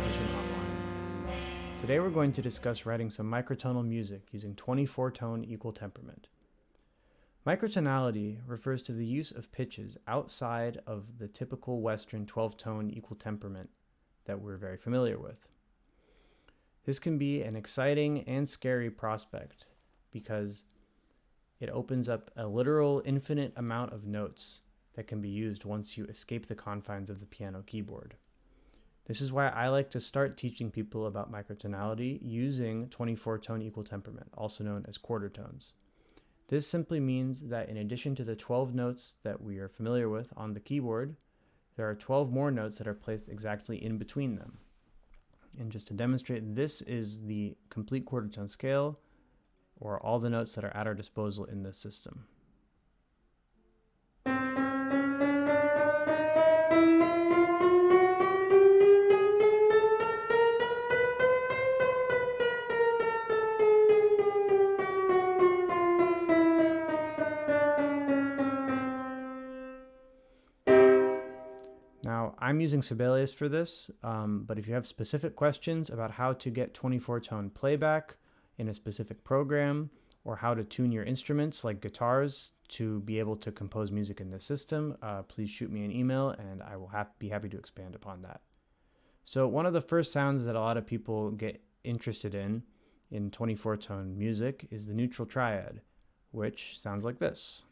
Composition Online. Today we're going to discuss writing some microtonal music using 24-tone equal temperament. Microtonality refers to the use of pitches outside of the typical Western 12-tone equal temperament that we're very familiar with. This can be an exciting and scary prospect because it opens up a literal infinite amount of notes that can be used once you escape the confines of the piano keyboard. This is why I like to start teaching people about microtonality using 24-tone equal temperament, also known as quarter tones. This simply means that in addition to the 12 notes that we are familiar with on the keyboard, there are 12 more notes that are placed exactly in between them. And just to demonstrate, this is the complete quarter tone scale, or all the notes that are at our disposal in this system. Now, I'm using Sibelius for this, but if you have specific questions about how to get 24-tone playback in a specific program, or how to tune your instruments like guitars to be able to compose music in this system, please shoot me an email and I will be happy to expand upon that. So one of the first sounds that a lot of people get interested in 24-tone music is the neutral triad, which sounds like this.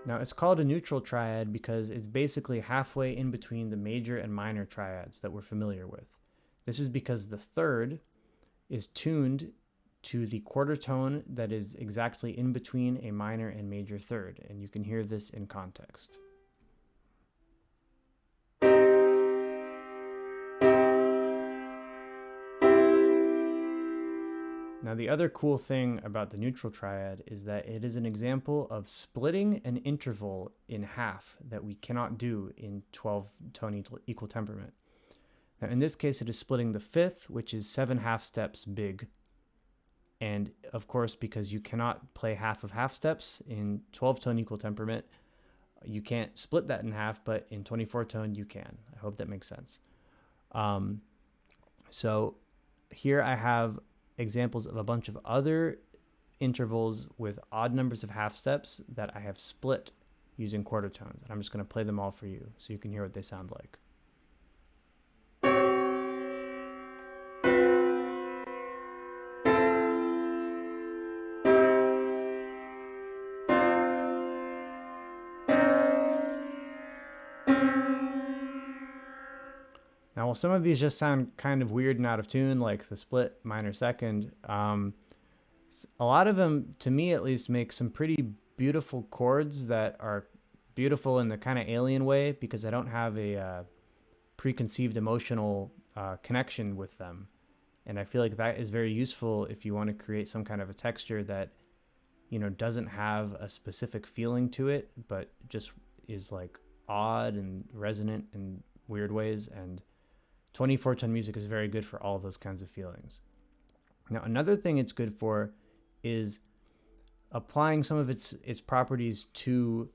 Now, it's called a neutral triad because it's basically halfway in between the major and minor triads that we're familiar with. This is because the third is tuned to the quarter tone that is exactly in between a minor and major third, and you can hear this in context. Now, the other cool thing about the neutral triad is that it is an example of splitting an interval in half that we cannot do in 12-tone equal temperament. Now, in this case, it is splitting the fifth, which is 7 half steps big. And of course, because you cannot play half of half steps in 12-tone equal temperament, you can't split that in half, but in 24-tone you can. I hope that makes sense. So here I have examples of a bunch of other intervals with odd numbers of half steps that I have split using quarter tones. And I'm just going to play them all for you so you can hear what they sound like. Now, while some of these just sound kind of weird and out of tune, like the split minor second, a lot of them, to me at least, make some pretty beautiful chords that are beautiful in the kind of alien way because I don't have a preconceived emotional connection with them. And I feel like that is very useful if you want to create some kind of a texture that, you know, doesn't have a specific feeling to it, but just is like odd and resonant in weird ways. And 24-tone music is very good for all those kinds of feelings. Now, another thing it's good for is applying some of its properties to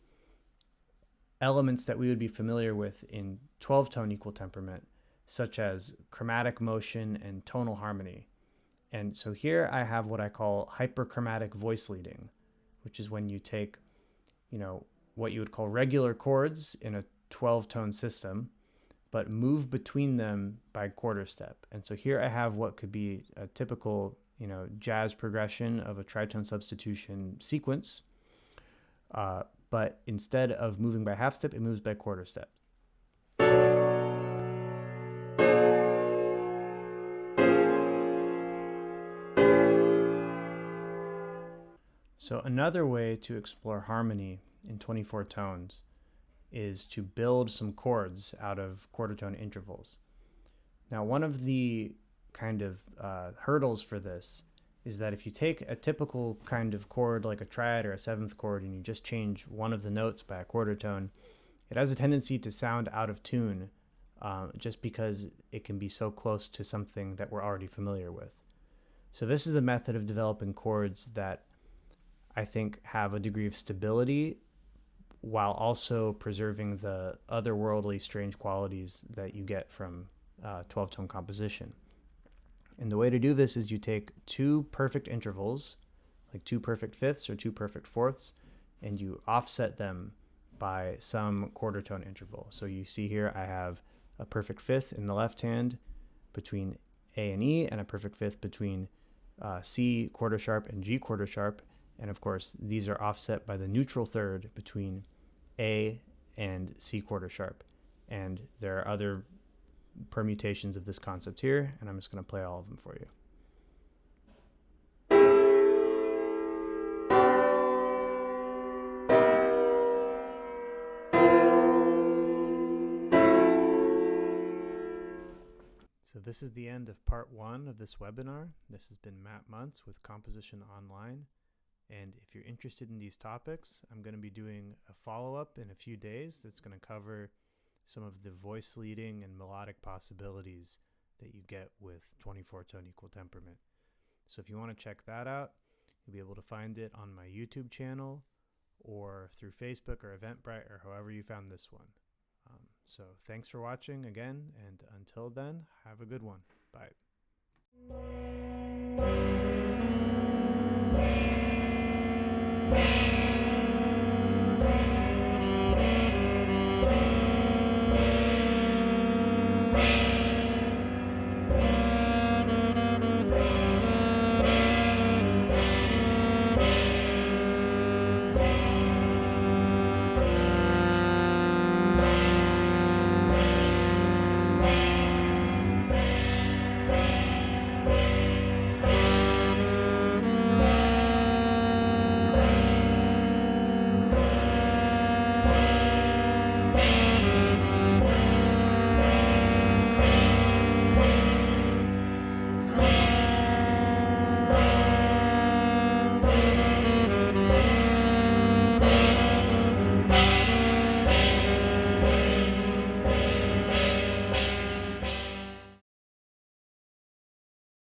elements that we would be familiar with in 12-tone equal temperament, such as chromatic motion and tonal harmony. And so here I have what I call hyperchromatic voice leading, which is when you take, you know, what you would call regular chords in a 12-tone system, but move between them by quarter step. And so here I have what could be a typical, you know, jazz progression of a tritone substitution sequence. But instead of moving by half step, it moves by quarter step. So another way to explore harmony in 24 tones is to build some chords out of quarter tone intervals. Now, one of the kind of hurdles for this is that if you take a typical kind of chord like a triad or a seventh chord and you just change one of the notes by a quarter tone, it has a tendency to sound out of tune just because it can be so close to something that we're already familiar with. So this is a method of developing chords that I think have a degree of stability while also preserving the otherworldly, strange qualities that you get from 12-tone composition. And the way to do this is you take two perfect intervals, like two perfect fifths or two perfect fourths, and you offset them by some quarter tone interval. So you see here I have a perfect fifth in the left hand between A and E, and a perfect fifth between C quarter sharp and G quarter sharp. And of course, these are offset by the neutral third between A and C quarter sharp. And there are other permutations of this concept here, and I'm just going to play all of them for you. So this is the end of part 1 of this webinar. This has been Matt Muntz with Composition Online. And if you're interested in these topics, I'm going to be doing a follow-up in a few days that's going to cover some of the voice leading and melodic possibilities that you get with 24-tone equal temperament. So if you want to check that out, you'll be able to find it on my YouTube channel or through Facebook or Eventbrite or however you found this one. So thanks for watching again, and until then, have a good one. Bye.